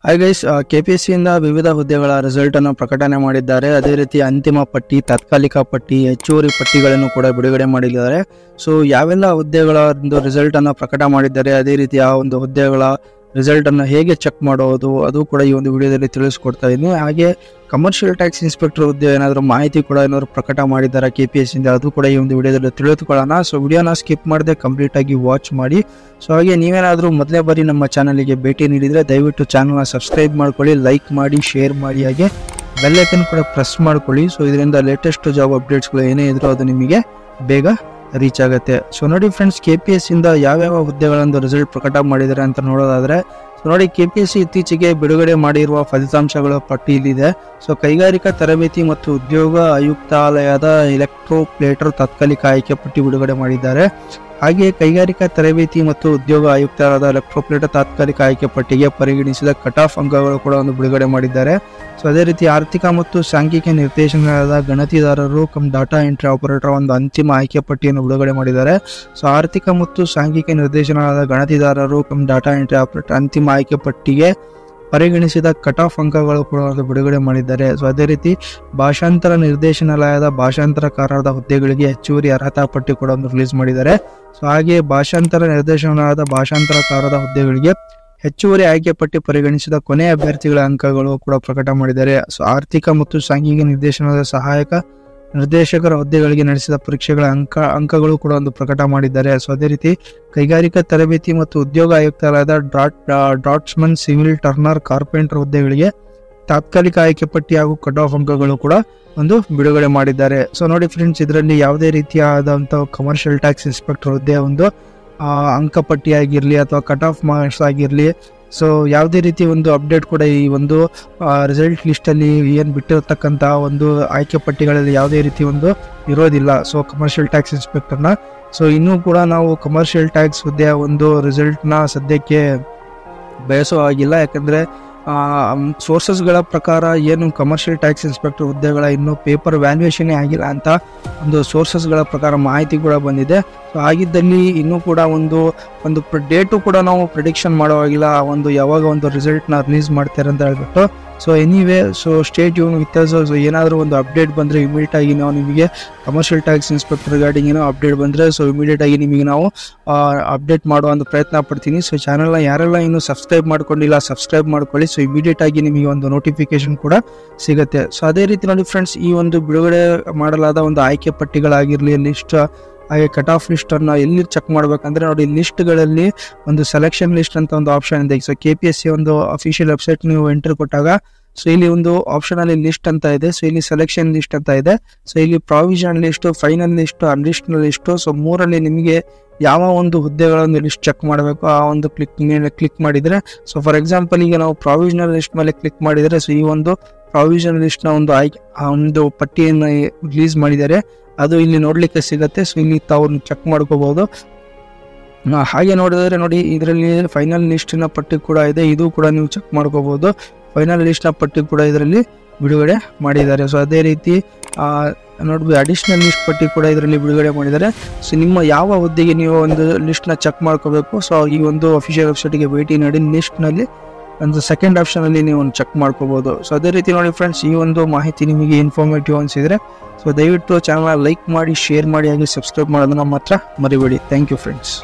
Hi guys, ಕೆಪಿಎಸ್ಸಿಯಿಂದ ವಿವಿಧ ಹುದ್ದೆಗಳ result ಅನ್ನು ಪ್ರಕಟಣೆ ಮಾಡಿದ್ದಾರೆ. ಅದೇ ರೀತಿ ಅಂತಿಮ ಪಟ್ಟಿ, ತಾತ್ಕಾಲಿಕ ಪಟ್ಟಿ, ಹೆಚ್ಚುವರಿ ಪಟ್ಟಿಗಳನ್ನು ಕೂಡ ಬಿಡುಗಡೆ ಮಾಡಿದ್ದಾರೆ. ಸೊ ಯಾವೆಲ್ಲ ಹುದ್ದೆಗಳ ಒಂದು ರಿಸಲ್ಟ್ ಅನ್ನು ಪ್ರಕಟ ಮಾಡಿದ್ದಾರೆ, ಅದೇ ರೀತಿ ಆ ಒಂದು ಹುದ್ದೆಗಳ ರಿಸಲ್ಟ್ ಅನ್ನು ಹೇಗೆ ಚೆಕ್ ಮಾಡೋದು ಅದು ಕೂಡ ಈ ಒಂದು ವಿಡಿಯೋದಲ್ಲಿ ತಿಳಿಸ್ಕೊಡ್ತಾ ಇದ್ದೀನಿ. ಹಾಗೆ ಕಮರ್ಷಿಯಲ್ ಟ್ಯಾಕ್ಸ್ ಇನ್ಸ್ಪೆಕ್ಟರ್ ಹುದ್ದೆ ಏನಾದರೂ ಮಾಹಿತಿ ಕೂಡ ಏನಾದ್ರು ಪ್ರಕಟ ಮಾಡಿದ್ದಾರೆ ಕೆಪಿಎಸ್ಸಿಯಿಂದ, ಅದು ಕೂಡ ಈ ಒಂದು ವಿಡಿಯೋದಲ್ಲಿ ತಿಳಿದುಕೊಳ್ಳೋಣ. ಸೊ ವಿಡಿಯೋನ ಸ್ಕಿಪ್ ಮಾಡದೆ ಕಂಪ್ಲೀಟ್ ಆಗಿ ವಾಚ್ ಮಾಡಿ. ಸೊ ಹಾಗೆ ನೀವೇನಾದರೂ ಮೊದಲೇ ಬಾರಿ ನಮ್ಮ ಚಾನಲ್ಗೆ ಭೇಟಿ ನೀಡಿದರೆ ದಯವಿಟ್ಟು ಚಾನಲ್ನ ಸಬ್ಸ್ಕ್ರೈಬ್ ಮಾಡ್ಕೊಳ್ಳಿ, ಲೈಕ್ ಮಾಡಿ, ಶೇರ್ ಮಾಡಿ, ಹಾಗೆ ಬೆಲ್ ಐಕನ್ ಕೂಡ ಪ್ರೆಸ್ ಮಾಡ್ಕೊಳ್ಳಿ. ಸೊ ಇದರಿಂದ ಲೇಟೆಸ್ಟ್ ಜಾಬ್ ಅಪ್ಡೇಟ್ಸ್ಗಳು ಏನೇ ಇದ್ರೂ ಅದು ನಿಮಗೆ ಬೇಗ ರೀಚ್ ಆಗುತ್ತೆ. ಸೊ ನೋಡಿ ಫ್ರೆಂಡ್ಸ್, ಕೆಪಿಎಸ್ಸಿಯಿಂದ ಯಾವ್ಯಾವ ಹುದ್ದೆಗಳೊಂದು ರಿಸಲ್ಟ್ ಪ್ರಕಟ ಮಾಡಿದ್ದಾರೆ ಅಂತ ನೋಡೋದಾದ್ರೆ, ಸೊ ನೋಡಿ ಕೆಪಿಎಸ್ಸಿ ಇತ್ತೀಚೆಗೆ ಬಿಡುಗಡೆ ಮಾಡಿರುವ ಫಲಿತಾಂಶಗಳ ಪಟ್ಟಿ ಇಲ್ಲಿದೆ. ಸೊ ಕೈಗಾರಿಕಾ ತರಬೇತಿ ಮತ್ತು ಉದ್ಯೋಗ ಆಯುಕ್ತಾಲಯದ ಎಲೆಕ್ಟ್ರೋಪ್ಲೇಟರ್ ತಾತ್ಕಾಲಿಕ ಆಯ್ಕೆ ಪಟ್ಟಿ ಬಿಡುಗಡೆ ಮಾಡಿದ್ದಾರೆ. ಹಾಗೆ ಕೈಗಾರಿಕಾ ತರಬೇತಿ ಮತ್ತು ಉದ್ಯೋಗ ಆಯುಕ್ತಾಲಯದ ಎಲೆಕ್ಟ್ರೋಪ್ಲೇಟರ್ ತಾತ್ಕಾಲಿಕ ಆಯ್ಕೆ ಪಟ್ಟಿಗೆ ಪರಿಗಣಿಸಿದ ಕಟ್ ಆಫ್ ಅಂಕಗಳು ಕೂಡ ಒಂದು ಬಿಡುಗಡೆ ಮಾಡಿದ್ದಾರೆ. ಸೊ ಅದೇ ರೀತಿ ಆರ್ಥಿಕ ಮತ್ತು ಸಾಂಖ್ಯಿಕ ನಿರ್ದೇಶನಾಲಯದ ಗಣತಿದಾರರು ಕಮ್ ಡಾಟಾ ಎಂಟ್ರಿ ಆಪರೇಟರ್ ಒಂದು ಅಂತಿಮ ಆಯ್ಕೆ ಪಟ್ಟಿಯನ್ನು ಬಿಡುಗಡೆ ಮಾಡಿದ್ದಾರೆ. ಸೊ ಆರ್ಥಿಕ ಮತ್ತು ಸಾಂಖ್ಯಿಕ ನಿರ್ದೇಶನಾಲಯದ ಗಣತಿದಾರರು ಕಮ್ ಡಾಟಾ ಎಂಟ್ರಿ ಆಪರೇಟರ್ ಅಂತಿಮ ಆಯ್ಕೆ ಪಟ್ಟಿಗೆ ಪರಿಗಣಿಸಿದ ಕಟ್ ಆಫ್ ಅಂಕಗಳು ಕೂಡ ಬಿಡುಗಡೆ ಮಾಡಿದ್ದಾರೆ. ಸೊ ಅದೇ ರೀತಿ ಭಾಷಾಂತರ ನಿರ್ದೇಶನಾಲಯದ ಭಾಷಾಂತರಕಾರರ ಹುದ್ದೆಗಳಿಗೆ ಹೆಚ್ಚುವರಿ ಅರ್ಹತಾ ಪಟ್ಟಿ ಕೂಡ ಒಂದು ರಿಲೀಸ್ ಮಾಡಿದ್ದಾರೆ. ಸೊ ಹಾಗೆ ಭಾಷಾಂತರ ನಿರ್ದೇಶನಾಲಯದ ಭಾಷಾಂತರಕಾರರ ಹುದ್ದೆಗಳಿಗೆ ಹೆಚ್ಚುವರಿ ಆಯ್ಕೆ ಪಟ್ಟಿ ಪರಿಗಣಿಸಿದ ಕೊನೆಯ ಅಭ್ಯರ್ಥಿಗಳ ಅಂಕಗಳು ಕೂಡ ಪ್ರಕಟ ಮಾಡಿದ್ದಾರೆ. ಸೊ ಆರ್ಥಿಕ ಮತ್ತು ಸಾಂಘಿಕ ನಿರ್ದೇಶನದ ಸಹಾಯಕ ನಿರ್ದೇಶಕರ ಹುದ್ದೆಗಳಿಗೆ ನಡೆಸಿದ ಪರೀಕ್ಷೆಗಳ ಅಂಕಗಳು ಕೂಡ ಒಂದು ಪ್ರಕಟ ಮಾಡಿದ್ದಾರೆ. ಸೊ ಅದೇ ರೀತಿ ಕೈಗಾರಿಕಾ ತರಬೇತಿ ಮತ್ತು ಉದ್ಯೋಗ ಆಯುಕ್ತಾಲಯದ ಡ್ರಾಟ್ಸ್ಮನ್, ಸಿವಿಲ್ ಟರ್ನರ್, ಕಾರ್ಪೆಂಟರ್ ಹುದ್ದೆಗಳಿಗೆ ತಾತ್ಕಾಲಿಕ ಆಯ್ಕೆ ಪಟ್ಟಿ ಹಾಗೂ ಕಟ್ ಆಫ್ ಅಂಕಗಳು ಕೂಡ ಒಂದು ಬಿಡುಗಡೆ ಮಾಡಿದ್ದಾರೆ. ಸೊ ನೋಡಿ ಫ್ರೆಂಡ್ಸ್, ಇದರಲ್ಲಿ ಯಾವುದೇ ರೀತಿಯಾದಂಥ ಕಮರ್ಷಿಯಲ್ ಟ್ಯಾಕ್ಸ್ ಇನ್ಸ್ಪೆಕ್ಟರ್ ಹುದ್ದೆ ಒಂದು ಅಂಕಪಟ್ಟಿ ಆಗಿರಲಿ ಅಥವಾ ಕಟ್ ಆಫ್ ಮಾರ್ಕ್ಸ್ ಆಗಿರಲಿ, ಸೊ ಯಾವುದೇ ರೀತಿ ಒಂದು ಅಪ್ಡೇಟ್ ಕೂಡ ಈ ಒಂದು ರಿಸಲ್ಟ್ ಲಿಸ್ಟಲ್ಲಿ ಏನು ಬಿಟ್ಟಿರತಕ್ಕಂಥ ಒಂದು ಆಯ್ಕೆ ಪಟ್ಟಿಗಳಲ್ಲಿ ಯಾವುದೇ ರೀತಿ ಒಂದು ಇರೋದಿಲ್ಲ. ಸೊ ಕಮರ್ಷಿಯಲ್ ಟ್ಯಾಕ್ಸ್ ಇನ್ಸ್ಪೆಕ್ಟರ್ನ ಸೊ ಇನ್ನೂ ಕೂಡ ನಾವು ಕಮರ್ಷಿಯಲ್ ಟ್ಯಾಕ್ಸ್ ಹುದ್ದೆಯ ಒಂದು ರಿಸಲ್ಟ್ನ ಸದ್ಯಕ್ಕೆ ಬಯಸೋ ಆಗಿಲ್ಲ. ಯಾಕಂದರೆ ಸೋರ್ಸಸ್ಗಳ ಪ್ರಕಾರ ಏನು ಕಮರ್ಷಿಯಲ್ ಟ್ಯಾಕ್ಸ್ ಇನ್ಸ್ಪೆಕ್ಟರ್ ಹುದ್ದೆಗಳ ಇನ್ನೂ ಪೇಪರ್ ವ್ಯಾಲ್ಯೂಯೇಷನ್ನೇ ಆಗಿಲ್ಲ ಅಂತ ಒಂದು ಸೋರ್ಸಸ್ಗಳ ಪ್ರಕಾರ ಮಾಹಿತಿ ಕೂಡ ಬಂದಿದೆ. ಸೊ ಆಗಿದ್ದಲ್ಲಿ ಇನ್ನೂ ಕೂಡ ಒಂದು ಡೇಟು ಕೂಡ ನಾವು ಪ್ರಿಡಿಕ್ಷನ್ ಮಾಡೋವಾಗಿಲ್ಲ, ಒಂದು ಯಾವಾಗ ಒಂದು ರಿಸಲ್ಟ್ನ ರಿಲೀಸ್ ಮಾಡ್ತಾರೆ ಅಂತ ಹೇಳ್ಬಿಟ್ಟು. ಸೊ ಎನಿವೇ, ಸೊ ಸ್ಟೇಟ್ ಯೂನ್ ವಿತ್ ಸೊ ಏನಾದರೂ ಒಂದು ಅಪ್ಡೇಟ್ ಬಂದರೆ ಇಮಿಡಿಯೇಟ್ ಆಗಿ ನಾವು ನಿಮಗೆ ಕಮರ್ಷಿಯಲ್ ಟ್ಯಾಕ್ಸ್ ಇನ್ಸ್ಪೆಕ್ಟರ್ ರಿಗಾರ್ಡಿಂಗ್ ಏನೋ ಅಪ್ಡೇಟ್ ಬಂದರೆ ಸೊ ಇಮಿಡಿಯೇಟ್ ಆಗಿ ನಿಮಗೆ ನಾವು ಅಪ್ಡೇಟ್ ಮಾಡುವ ಒಂದು ಪ್ರಯತ್ನ ಪಡ್ತೀನಿ. ಸೊ ಚಾನಲ್ನ ಯಾರೆಲ್ಲ ಇನ್ನೂ ಸಬ್ಸ್ಕ್ರೈಬ್ ಮಾಡ್ಕೊಂಡಿಲ್ಲ ಸಬ್ಸ್ಕ್ರೈಬ್ ಮಾಡ್ಕೊಳ್ಳಿ. ಸೊ ಇಮಿಡಿಯೇಟ್ ಆಗಿ ನಿಮಗೆ ಒಂದು ನೋಟಿಫಿಕೇಶನ್ ಕೂಡ ಸಿಗುತ್ತೆ. ಸೊ ಅದೇ ರೀತಿ ನೋಡಿ ಫ್ರೆಂಡ್ಸ್, ಈ ಒಂದು ಬಿಡುಗಡೆ ಮಾಡಲಾದ ಒಂದು ಆಯ್ಕೆ ಪಟ್ಟಿಗಳಾಗಿರಲಿ, ಲಿಸ್ಟ್ ಹಾಗೆ ಕಟ್ ಆಫ್ ಲಿಸ್ಟನ್ನು ಎಲ್ಲಿ ಚೆಕ್ ಮಾಡಬೇಕಂದ್ರೆ ನೋಡಿ, ಲಿಸ್ಟ್ಗಳಲ್ಲಿ ಒಂದು ಸೆಲೆಕ್ಷನ್ ಲಿಸ್ಟ್ ಅಂತ ಒಂದು ಆಪ್ಷನ್ ಇದೆ. ಸೊ ಕೆಪಿಎಸ್ಸಿ ಒಂದು ಅಫಿಷಿಯಲ್ ವೆಬ್ಸೈಟ್ ನೀವು ಎಂಟ್ರಿ ಕೊಟ್ಟಾಗ ಸೊ ಇಲ್ಲಿ ಒಂದು ಆಪ್ಷನ್ ಅಲ್ಲಿ ಲಿಸ್ಟ್ ಅಂತ ಇದೆ. ಸೊ ಇಲ್ಲಿ ಸೆಲೆಕ್ಷನ್ ಲಿಸ್ಟ್ ಅಂತ ಇದೆ. ಸೊ ಇಲ್ಲಿ provisional list, final list, unlisted list. So ಮೂರಲ್ಲಿ ನಿಮಗೆ ಯಾವ ಒಂದು ಹುದ್ದೆಗಳನ್ನು ಲಿಸ್ಟ್ ಚೆಕ್ ಮಾಡಬೇಕು ಆ ಒಂದು ಕ್ಲಿಕ್ ಮಾಡಿದರೆ, ಸೊ ಫಾರ್ ಎಕ್ಸಾಂಪಲ್ ಈಗ ನಾವು ಪ್ರಾವಿಷನಲ್ ಲಿಸ್ಟ್ ಮೇಲೆ ಕ್ಲಿಕ್ ಮಾಡಿದರೆ ಸೊ ಈ ಒಂದು ಪ್ರಾವಿಷನಲ್ ಲಿಸ್ಟ್ನ ಒಂದು ಒಂದು ಪಟ್ಟಿಯನ್ನು ರಿಲೀಸ್ ಮಾಡಿದ್ದಾರೆ, ಅದು ಇಲ್ಲಿ ನೋಡ್ಲಿಕ್ಕೆ ಸಿಗುತ್ತೆ. ಸೊ ಇಲ್ಲಿ ತಾವು ಚೆಕ್ ಮಾಡ್ಕೋಬಹುದು. ಹಾಗೆ ನೋಡಿದ್ರೆ ನೋಡಿ, ಇದರಲ್ಲಿ ಫೈನಲ್ ಲಿಸ್ಟಿನ ಪಟ್ಟಿ ಕೂಡ ಇದೆ, ಇದು ಕೂಡ ನೀವು ಚೆಕ್ ಮಾಡ್ಕೋಬಹುದು. ಫೈನಲ್ ಲಿಸ್ಟ್ನ ಪಟ್ಟಿ ಕೂಡ ಇದರಲ್ಲಿ ಬಿಡುಗಡೆ ಮಾಡಿದ್ದಾರೆ. ಸೊ ಅದೇ ರೀತಿ ನೋಡ್ಬೋದು, ಅಡಿಷನಲ್ ಲಿಸ್ಟ್ ಪಟ್ಟಿ ಕೂಡ ಇದರಲ್ಲಿ ಬಿಡುಗಡೆ ಮಾಡಿದ್ದಾರೆ. ಸೊ ನಿಮ್ಮ ಯಾವ ಹುದ್ದೆಗೆ ನೀವು ಒಂದು ಲಿಸ್ಟ್ನ ಚೆಕ್ ಮಾಡ್ಕೋಬೇಕು, ಸೊ ಈ ಒಂದು ಅಫಿಷಿಯಲ್ ವೆಬ್ಸೈಟ್ಗೆ ಭೇಟಿ ನೀಡಿ ಲಿಸ್ಟ್ನಲ್ಲಿ ಒಂದು ಸೆಕೆಂಡ್ ಆಪ್ಷನಲ್ಲಿ ನೀವು ಒಂದು ಚೆಕ್ ಮಾಡ್ಕೋಬಹುದು. ಸೊ ಅದೇ ರೀತಿ ನೋಡಿ ಫ್ರೆಂಡ್ಸ್, ಈ ಒಂದು ಮಾಹಿತಿ ನಿಮಗೆ ಇನ್ಫಾರ್ಮೇಟಿವ್ ಅನಿಸಿದರೆ ಸೊ ದಯವಿಟ್ಟು ಚಾನಲ್ ಲೈಕ್ ಮಾಡಿ, ಶೇರ್ ಮಾಡಿ, ಹಾಗೆ ಸಬ್ಸ್ಕ್ರೈಬ್ ಮಾಡೋದನ್ನ ಮಾತ್ರ ಮರಿಬೇಡಿ. Thank you friends.